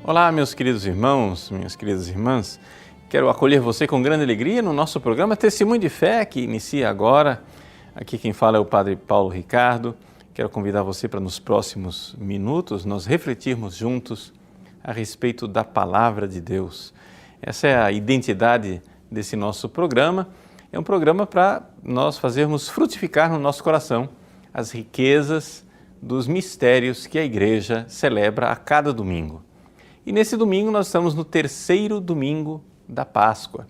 Olá, meus queridos irmãos, minhas queridas irmãs. Quero acolher você com grande alegria no nosso programa Testemunho de Fé, que inicia agora. Aqui quem fala é o Padre Paulo Ricardo. Quero convidar você para nos próximos minutos nós refletirmos juntos a respeito da Palavra de Deus. Essa é a identidade desse nosso programa. É um programa para nós fazermos frutificar no nosso coração as riquezas dos mistérios que a Igreja celebra a cada domingo. E nesse domingo nós estamos no terceiro domingo da Páscoa.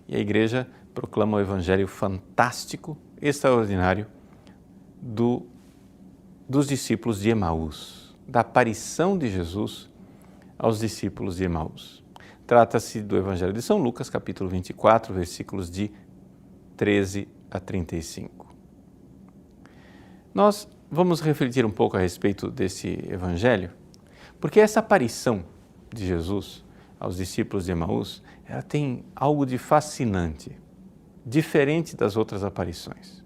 E a Igreja proclama o Evangelho fantástico, extraordinário dos discípulos de Emaús, da aparição de Jesus aos discípulos de Emaús. Trata-se do Evangelho de São Lucas, capítulo 24, versículos de 13 a 35. Nós vamos refletir um pouco a respeito desse Evangelho, porque essa aparição de Jesus aos discípulos de Emaús, ela tem algo de fascinante, diferente das outras aparições.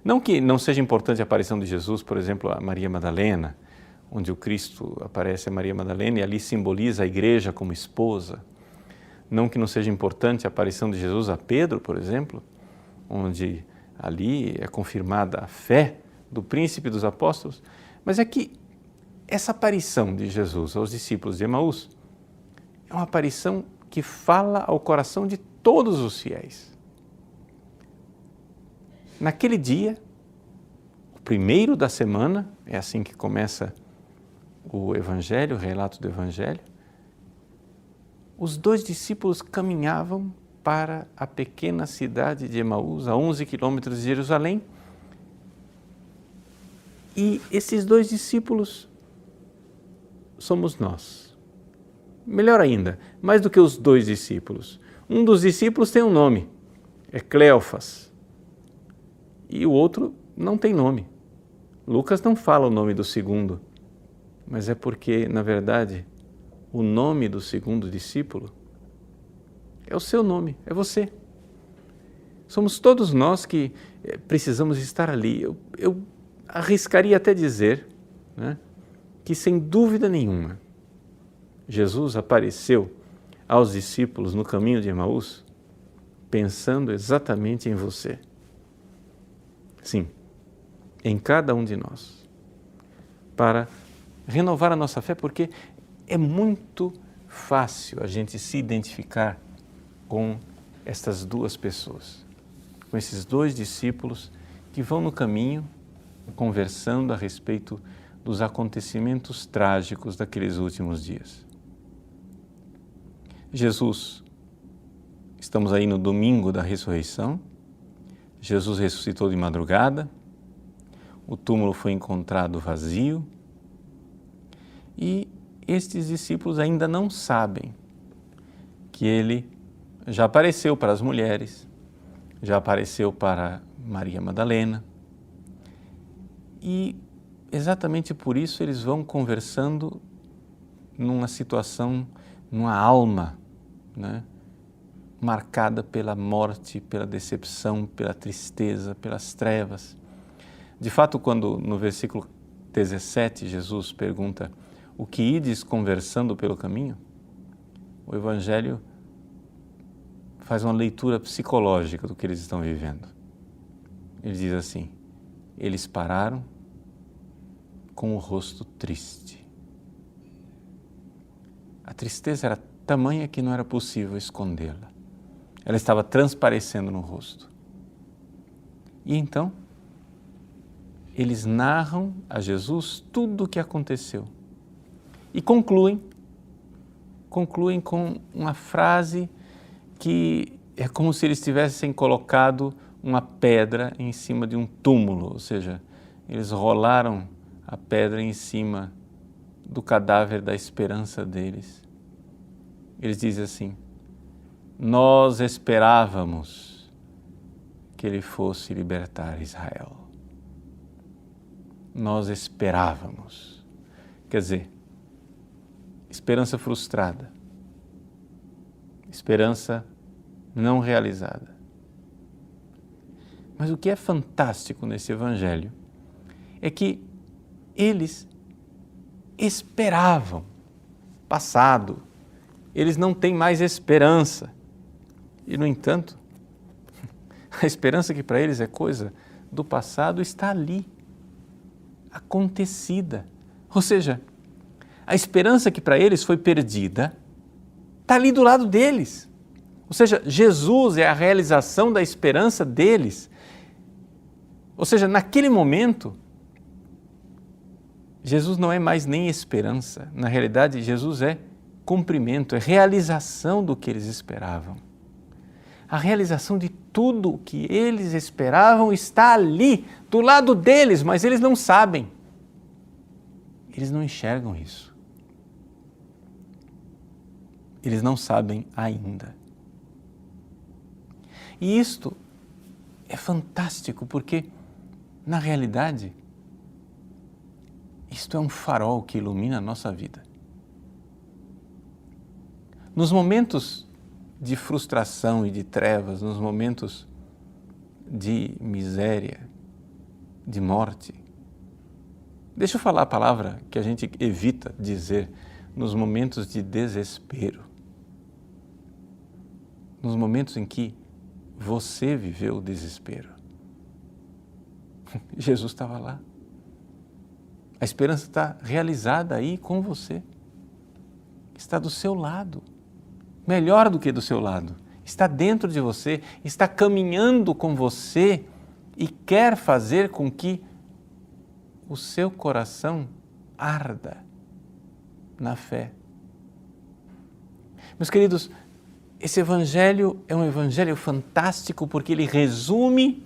Não que não seja importante a aparição de Jesus, por exemplo, a Maria Madalena, onde o Cristo aparece a Maria Madalena e ali simboliza a Igreja como esposa. Não que não seja importante a aparição de Jesus a Pedro, por exemplo, onde ali é confirmada a fé do príncipe dos apóstolos, mas é que essa aparição de Jesus aos discípulos de Emaús é uma aparição que fala ao coração de todos os fiéis. Naquele dia, o primeiro da semana, é assim que começa o Evangelho, o relato do Evangelho, os dois discípulos caminhavam para a pequena cidade de Emaús, a 11 quilômetros de Jerusalém, e esses dois discípulos somos nós. Melhor ainda, mais do que os dois discípulos. Um dos discípulos tem um nome, é Cleofas, e o outro não tem nome. Lucas não fala o nome do segundo, mas é porque, na verdade, o nome do segundo discípulo é o seu nome, é você. Somos todos nós que precisamos estar ali. Eu arriscaria até dizer, né, que sem dúvida nenhuma, Jesus apareceu aos discípulos no caminho de Emaús pensando exatamente em você. Sim, em cada um de nós, para renovar a nossa fé, porque é muito fácil a gente se identificar com estas duas pessoas, com esses dois discípulos que vão no caminho conversando a respeito dos acontecimentos trágicos daqueles últimos dias. Jesus, estamos aí no domingo da ressurreição, Jesus ressuscitou de madrugada, o túmulo foi encontrado vazio e estes discípulos ainda não sabem que ele já apareceu para as mulheres, já apareceu para Maria Madalena e exatamente por isso eles vão conversando numa situação, numa alma, né, marcada pela morte, pela decepção, pela tristeza, pelas trevas. De fato, quando no versículo 17 Jesus pergunta o que ides conversando pelo caminho, o Evangelho faz uma leitura psicológica do que eles estão vivendo. Ele diz assim: eles pararam com o rosto triste. A tristeza era tamanha que não era possível escondê-la. Ela estava transparecendo no rosto. E então, eles narram a Jesus tudo o que aconteceu. E concluem com uma frase que é como se eles tivessem colocado uma pedra em cima de um túmulo, ou seja, eles rolaram a pedra em cima do cadáver da esperança deles. Eles dizem assim: nós esperávamos que ele fosse libertar Israel. Nós esperávamos. Quer dizer, esperança frustrada, esperança não realizada. Mas o que é fantástico nesse Evangelho é que eles esperavam passado. Eles não têm mais esperança. E, no entanto, a esperança que para eles é coisa do passado está ali, acontecida. Ou seja, a esperança que para eles foi perdida está ali do lado deles. Ou seja, Jesus é a realização da esperança deles. Ou seja, naquele momento, Jesus não é mais nem esperança. Na realidade, Jesus é cumprimento, é realização do que eles esperavam. A realização de tudo o que eles esperavam está ali, do lado deles, mas eles não sabem. Eles não enxergam isso. Eles não sabem ainda. E isto é fantástico porque, na realidade, isto é um farol que ilumina a nossa vida. Nos momentos de frustração e de trevas, nos momentos de miséria, de morte, deixa eu falar a palavra que a gente evita dizer, nos momentos de desespero, nos momentos em que você viveu o desespero. Jesus estava lá. A esperança está realizada aí com você. Está do seu lado. Melhor do que do seu lado. Está dentro de você, está caminhando com você e quer fazer com que o seu coração arda na fé. Meus queridos, esse evangelho é um evangelho fantástico porque ele resume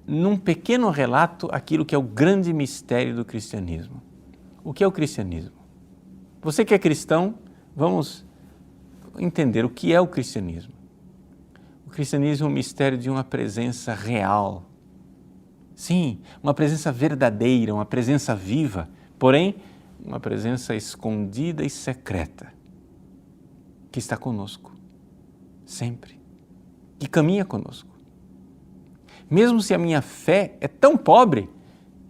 num pequeno relato aquilo que é o grande mistério do cristianismo. O que é o cristianismo? Você que é cristão, vamos entender o que é o cristianismo. O cristianismo é um mistério de uma presença real. Sim, uma presença verdadeira, uma presença viva, porém, uma presença escondida e secreta, que está conosco, sempre, que caminha conosco. Mesmo se a minha fé é tão pobre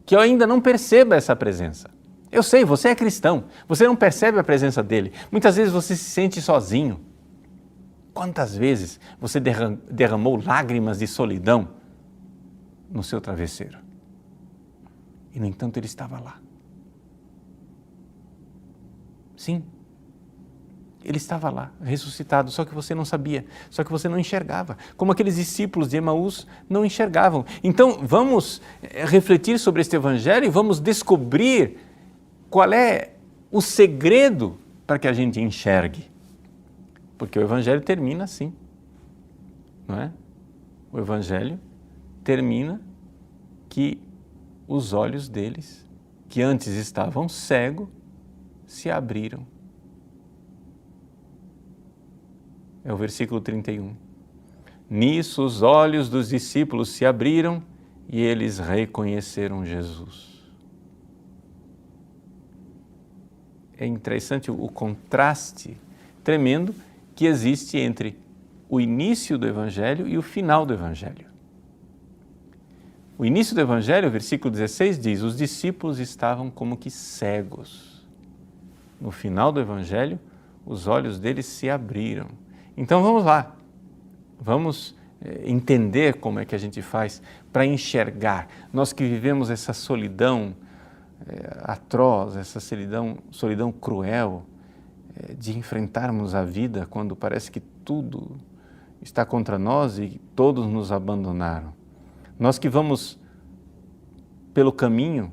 que eu ainda não perceba essa presença. Eu sei, você é cristão, você não percebe a presença dele. Muitas vezes você se sente sozinho. Quantas vezes você derramou lágrimas de solidão no seu travesseiro? E, no entanto, ele estava lá. Sim, ele estava lá, ressuscitado, só que você não sabia, só que você não enxergava, como aqueles discípulos de Emaús não enxergavam. Então, vamos refletir sobre este evangelho e vamos descobrir qual é o segredo para que a gente enxergue. Porque o evangelho termina assim, não é? O evangelho termina que os olhos deles, que antes estavam cegos, se abriram. É o versículo 31. Nisso os olhos dos discípulos se abriram e eles reconheceram Jesus. É interessante o contraste tremendo que existe entre o início do Evangelho e o final do Evangelho. O início do Evangelho, o versículo 16 diz, os discípulos estavam como que cegos. No final do Evangelho, os olhos deles se abriram. Então vamos lá, vamos entender como é que a gente faz para enxergar. Nós que vivemos essa solidão atroz, essa solidão cruel, de enfrentarmos a vida quando parece que tudo está contra nós e todos nos abandonaram. Nós que vamos pelo caminho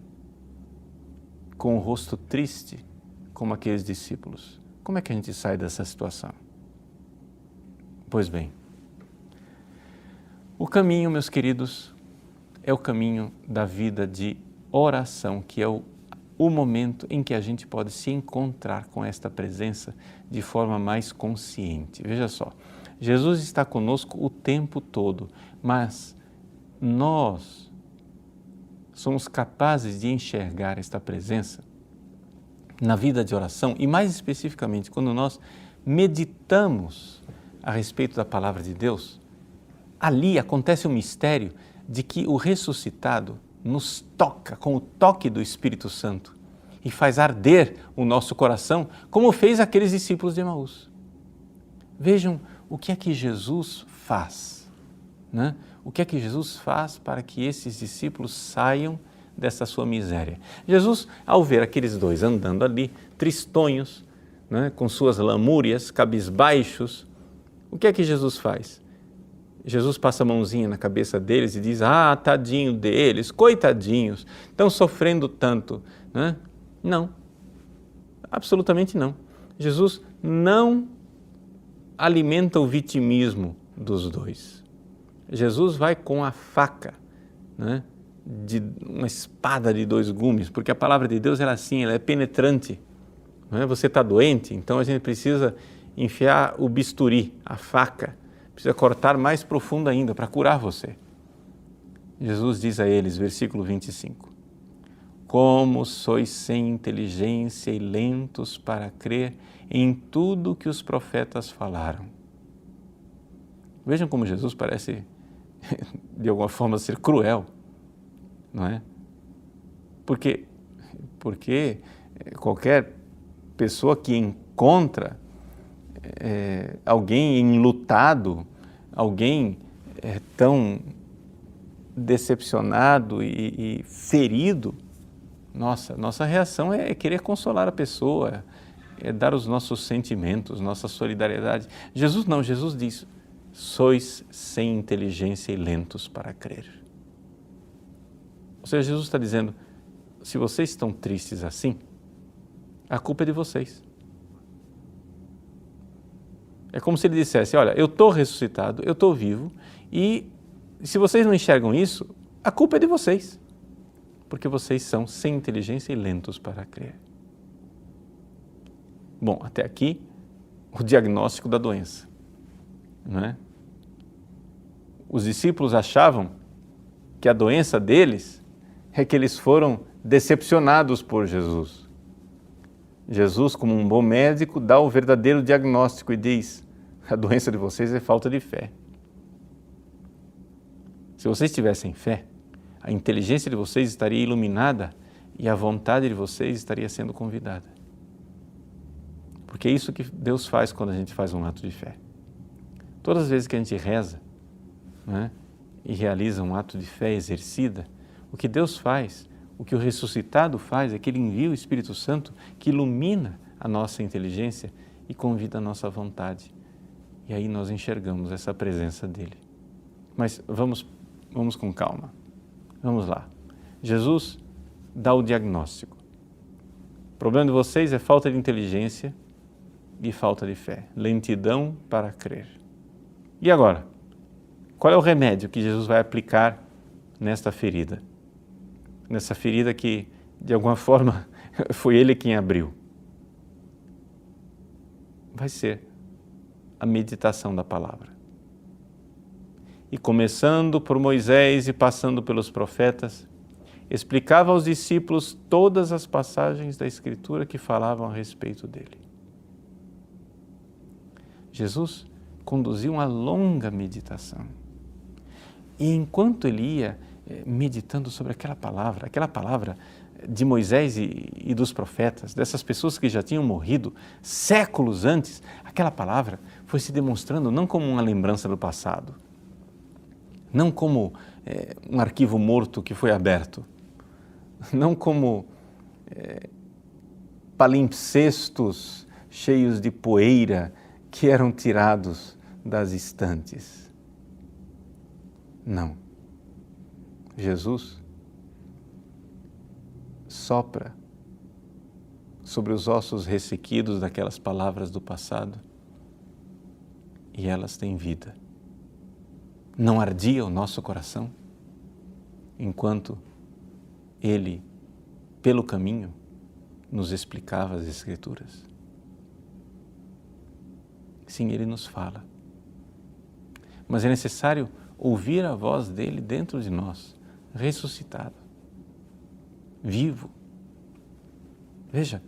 com o rosto triste, como aqueles discípulos. Como é que a gente sai dessa situação? Pois bem, o caminho, meus queridos, é o caminho da vida de oração, que é o momento em que a gente pode se encontrar com esta presença de forma mais consciente. Veja só, Jesus está conosco o tempo todo, mas nós somos capazes de enxergar esta presença na vida de oração e, mais especificamente, quando nós meditamos a respeito da palavra de Deus. Ali acontece o mistério de que o ressuscitado nos toca com o toque do Espírito Santo e faz arder o nosso coração, como fez aqueles discípulos de Emaús. Vejam o que é que Jesus faz, né? O que é que Jesus faz para que esses discípulos saiam dessa sua miséria? Jesus, ao ver aqueles dois andando ali, tristonhos, né, com suas lamúrias, cabisbaixos, o que é que Jesus faz? Jesus passa a mãozinha na cabeça deles e diz, tadinho deles, coitadinhos, estão sofrendo tanto, né? Não, absolutamente não. Jesus não alimenta o vitimismo dos dois. Jesus vai com a faca, né, de uma espada de dois gumes, porque a palavra de Deus ela é assim, ela é penetrante. Não é? Você está doente, então a gente precisa enfiar o bisturi, a faca, precisa cortar mais profundo ainda para curar você. Jesus diz a eles, versículo 25, como sois sem inteligência e lentos para crer em tudo que os profetas falaram. Vejam como Jesus parece, de alguma forma, ser cruel, não é? Porque qualquer pessoa que encontra alguém enlutado, alguém tão decepcionado e ferido, nossa reação é querer consolar a pessoa, é dar os nossos sentimentos, nossa solidariedade. Jesus não, Jesus diz, sois sem inteligência e lentos para crer. Ou seja, Jesus está dizendo, se vocês estão tristes assim, a culpa é de vocês. É como se ele dissesse, olha, eu estou ressuscitado, eu estou vivo, e se vocês não enxergam isso, a culpa é de vocês, porque vocês são sem inteligência e lentos para crer. Bom, até aqui, o diagnóstico da doença, não é? Os discípulos achavam que a doença deles é que eles foram decepcionados por Jesus. Jesus, como um bom médico, dá o verdadeiro diagnóstico e diz, a doença de vocês é falta de fé. Se vocês tivessem fé, a inteligência de vocês estaria iluminada e a vontade de vocês estaria sendo convidada. Porque é isso que Deus faz quando a gente faz um ato de fé. Todas as vezes que a gente reza, né, e realiza um ato de fé exercida, o que Deus faz, o que o ressuscitado faz é que Ele envia o Espírito Santo que ilumina a nossa inteligência e convida a nossa vontade. E aí nós enxergamos essa presença dEle. Mas vamos com calma. Vamos lá. Jesus dá o diagnóstico. O problema de vocês é falta de inteligência e falta de fé. Lentidão para crer. E agora? Qual é o remédio que Jesus vai aplicar nesta ferida? Nessa ferida que, de alguma forma, foi Ele quem abriu. Vai ser a meditação da palavra. E começando por Moisés e passando pelos profetas, explicava aos discípulos todas as passagens da Escritura que falavam a respeito dele. Jesus conduziu uma longa meditação. E enquanto ele ia meditando sobre aquela palavra de Moisés e dos profetas, dessas pessoas que já tinham morrido séculos antes, aquela palavra foi se demonstrando não como uma lembrança do passado, não como um arquivo morto que foi aberto, não como palimpsestos cheios de poeira que eram tirados das estantes. Não. Jesus sopra sobre os ossos ressequidos daquelas palavras do passado e elas têm vida. Não ardia o nosso coração enquanto Ele, pelo caminho, nos explicava as Escrituras? Sim, Ele nos fala. Mas é necessário ouvir a voz dEle dentro de nós, ressuscitado, vivo. Veja,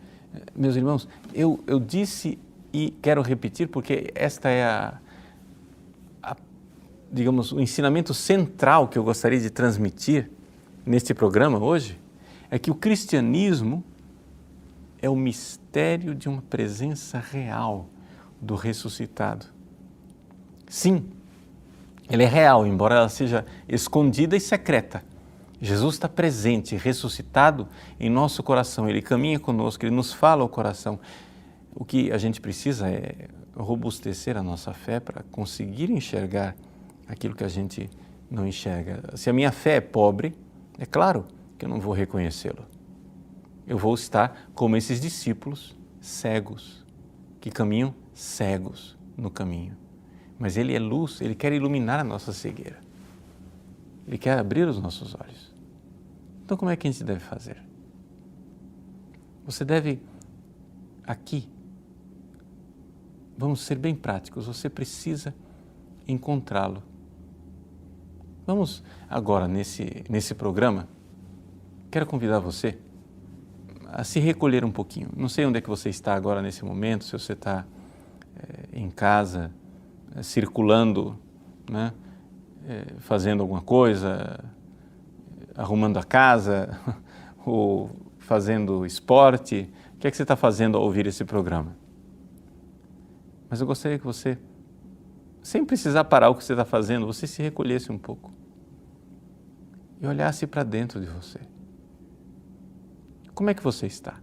meus irmãos, eu disse e quero repetir porque esta é digamos, o ensinamento central que eu gostaria de transmitir neste programa hoje, é que o cristianismo é o mistério de uma presença real do ressuscitado. Sim, ele é real, embora ela seja escondida e secreta. Jesus está presente, ressuscitado em nosso coração. Ele caminha conosco, Ele nos fala ao coração. O que a gente precisa é robustecer a nossa fé para conseguir enxergar aquilo que a gente não enxerga. Se a minha fé é pobre, é claro que eu não vou reconhecê-lo. Eu vou estar como esses discípulos cegos, que caminham cegos no caminho. Mas Ele é luz, Ele quer iluminar a nossa cegueira. Ele quer abrir os nossos olhos. Então, como é que a gente deve fazer? Você deve, aqui, vamos ser bem práticos, você precisa encontrá-lo. Vamos agora, nesse programa, quero convidar você a se recolher um pouquinho. Não sei onde é que você está agora nesse momento, se você está em casa, circulando, né? Fazendo alguma coisa, arrumando a casa, ou fazendo esporte. O que é que você está fazendo ao ouvir esse programa? Mas eu gostaria que você, sem precisar parar o que você está fazendo, você se recolhesse um pouco e olhasse para dentro de você. Como é que você está?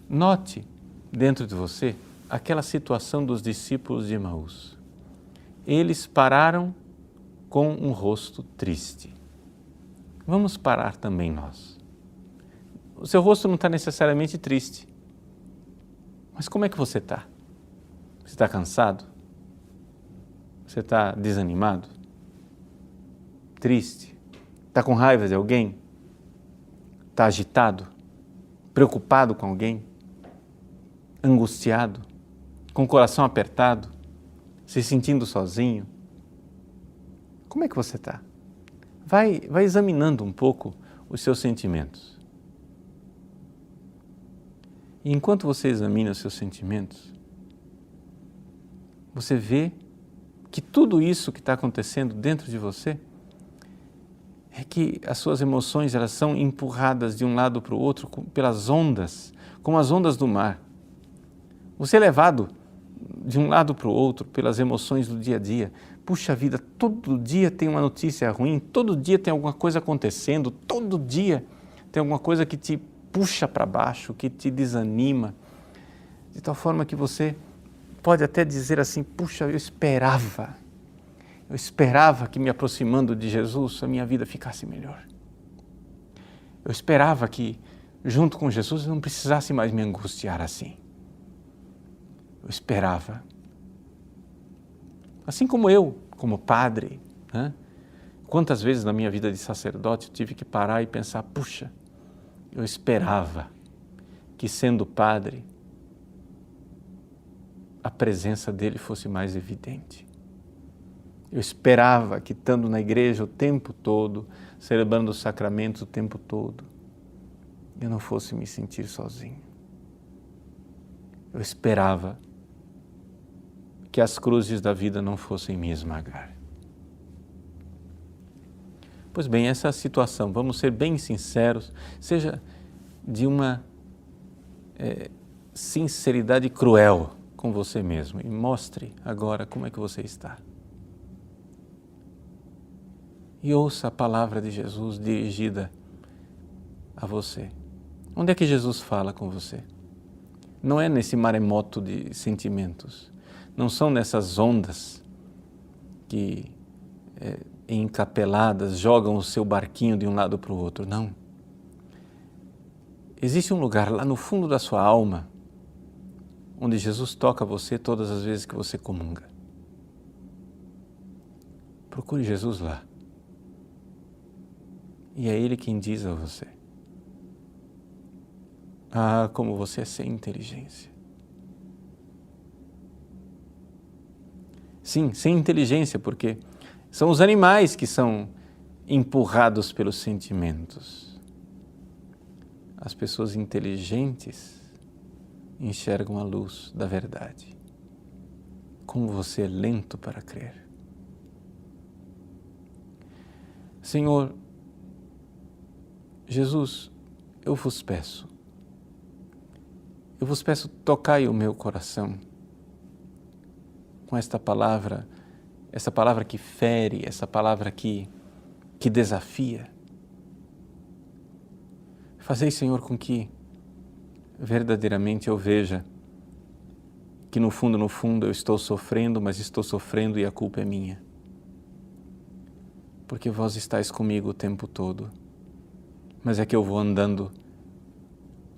Note dentro de você aquela situação dos discípulos de Emaús. Eles pararam com um rosto triste. Vamos parar também nós. O seu rosto não está necessariamente triste. Mas como é que você está? Você está cansado? Você está desanimado? Triste? Está com raiva de alguém? Está agitado? Preocupado com alguém? Angustiado? Com o coração apertado? Se sentindo sozinho? Como é que você está? Vai examinando um pouco os seus sentimentos. E enquanto você examina os seus sentimentos, você vê que tudo isso que está acontecendo dentro de você é que as suas emoções elas são empurradas de um lado para o outro pelas ondas, como as ondas do mar. Você é levado de um lado para o outro pelas emoções do dia a dia. Puxa vida, todo dia tem uma notícia ruim, todo dia tem alguma coisa acontecendo, todo dia tem alguma coisa que te puxa para baixo, que te desanima, de tal forma que você pode até dizer assim, puxa, eu esperava que me aproximando de Jesus a minha vida ficasse melhor. Eu esperava que junto com Jesus eu não precisasse mais me angustiar assim. Eu esperava. Assim como eu, como padre, né? Quantas vezes na minha vida de sacerdote eu tive que parar e pensar, puxa, eu esperava que sendo padre, a presença dele fosse mais evidente. Eu esperava que estando na igreja o tempo todo, celebrando os sacramentos o tempo todo, eu não fosse me sentir sozinho. Eu esperava que as cruzes da vida não fossem me esmagar. Pois bem, essa situação, vamos ser bem sinceros, seja de uma sinceridade cruel com você mesmo e mostre agora como é que você está. E ouça a palavra de Jesus dirigida a você. Onde é que Jesus fala com você? Não é nesse maremoto de sentimentos, não são nessas ondas que encapeladas jogam o seu barquinho de um lado para o outro, não. Existe um lugar lá no fundo da sua alma onde Jesus toca você todas as vezes que você comunga. Procure Jesus lá. E é Ele quem diz a você: ah, como você é sem inteligência. Sim, sem inteligência, porque são os animais que são empurrados pelos sentimentos. As pessoas inteligentes enxergam a luz da verdade. Como você é lento para crer. Senhor, Jesus, eu vos peço, tocai o meu coração com esta palavra, essa palavra que fere, essa palavra que desafia. Fazei, Senhor, com que verdadeiramente eu veja que no fundo eu estou sofrendo, mas estou sofrendo e a culpa é minha. Porque vós estáis comigo o tempo todo, mas é que eu vou andando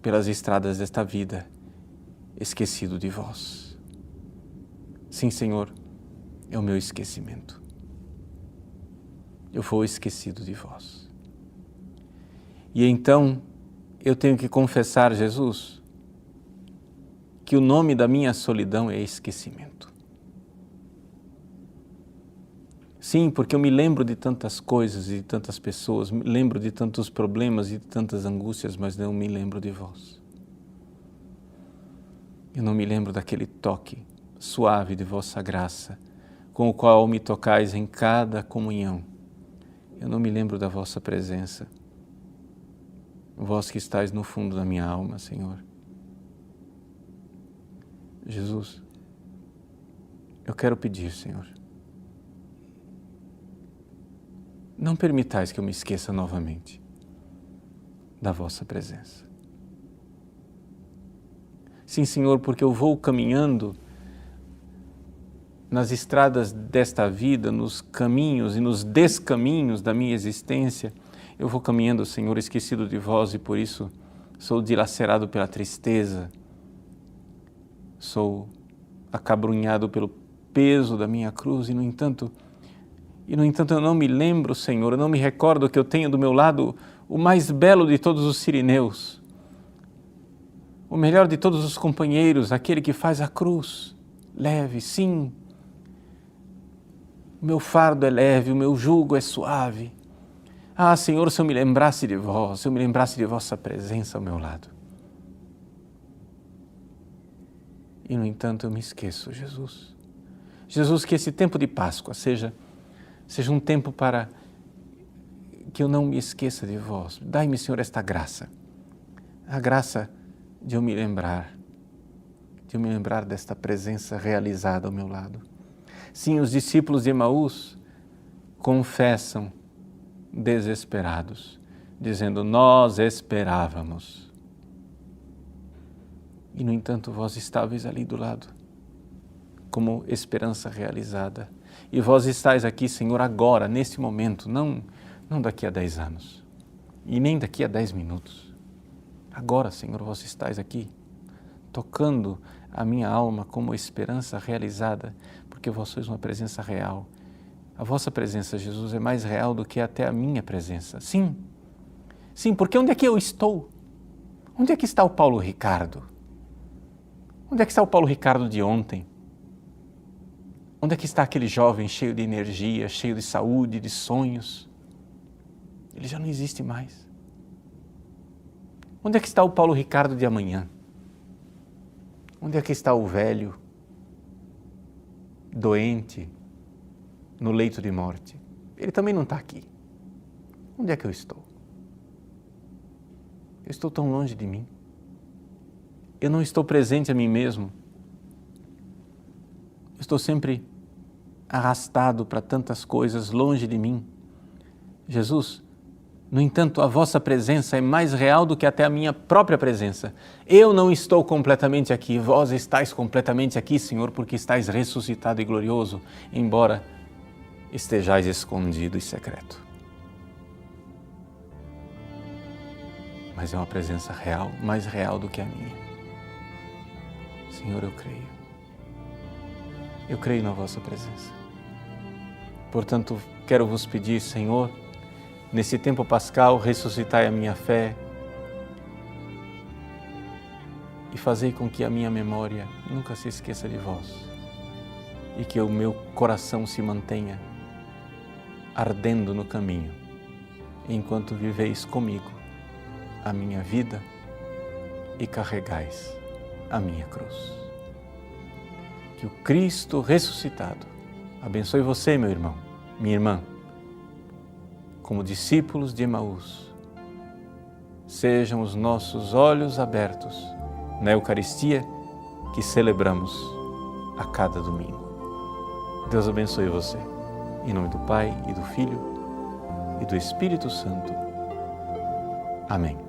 pelas estradas desta vida, esquecido de vós. Sim, Senhor, é o meu esquecimento. Eu vou esquecido de vós. E então eu tenho que confessar, Jesus, que o nome da minha solidão é esquecimento. Sim, porque eu me lembro de tantas coisas e de tantas pessoas, me lembro de tantos problemas e de tantas angústias, mas não me lembro de vós. Eu não me lembro daquele toque suave de vossa graça, com o qual me tocais em cada comunhão. Eu não me lembro da vossa presença, vós que estáis no fundo da minha alma, Senhor. Jesus, eu quero pedir, Senhor, não permitais que eu me esqueça novamente da vossa presença. Sim, Senhor, porque eu vou caminhando nas estradas desta vida, nos caminhos e nos descaminhos da minha existência, eu vou caminhando, Senhor, esquecido de vós e por isso sou dilacerado pela tristeza, sou acabrunhado pelo peso da minha cruz e, no entanto, eu não me lembro, Senhor, eu não me recordo que eu tenho do meu lado o mais belo de todos os sirineus, o melhor de todos os companheiros, aquele que faz a cruz leve, sim. O meu fardo é leve, o meu jugo é suave. Ah, Senhor, se eu me lembrasse de vós, se eu me lembrasse de vossa presença ao meu lado. E, no entanto, eu me esqueço, Jesus. Jesus, que esse tempo de Páscoa seja um tempo para que eu não me esqueça de vós. Dai-me, Senhor, esta graça, a graça de eu me lembrar desta presença realizada ao meu lado. Sim, os discípulos de Emaús confessam desesperados, dizendo, nós esperávamos. E, no entanto, vós estáveis ali do lado, como esperança realizada. E vós estáis aqui, Senhor, agora, neste momento, não daqui a 10 anos, e nem daqui a 10 minutos. Agora, Senhor, vós estáis aqui, tocando a minha alma como esperança realizada, porque vós sois uma presença real. A vossa presença, Jesus, é mais real do que até a minha presença. Sim, porque onde é que eu estou? Onde é que está o Paulo Ricardo? Onde é que está o Paulo Ricardo de ontem? Onde é que está aquele jovem cheio de energia, cheio de saúde, de sonhos? Ele já não existe mais. Onde é que está o Paulo Ricardo de amanhã? Onde é que está o velho, doente, no leito de morte? Ele também não está aqui. Onde é que eu estou? Eu estou tão longe de mim. Eu não estou presente a mim mesmo. Eu estou sempre arrastado para tantas coisas longe de mim. Jesus, no entanto, a vossa presença é mais real do que até a minha própria presença. Eu não estou completamente aqui, vós estáis completamente aqui, Senhor, porque estáis ressuscitado e glorioso, embora estejais escondido e secreto. Mas é uma presença real, mais real do que a minha. Senhor, eu creio. Eu creio na vossa presença. Portanto, quero vos pedir, Senhor, nesse tempo pascal, ressuscitai a minha fé e fazei com que a minha memória nunca se esqueça de vós e que o meu coração se mantenha ardendo no caminho, enquanto viveis comigo a minha vida e carregais a minha cruz. Que o Cristo ressuscitado abençoe você, meu irmão, minha irmã, como discípulos de Emaús, sejam os nossos olhos abertos na Eucaristia que celebramos a cada domingo. Deus abençoe você. Em nome do Pai, e do Filho, e do Espírito Santo. Amém.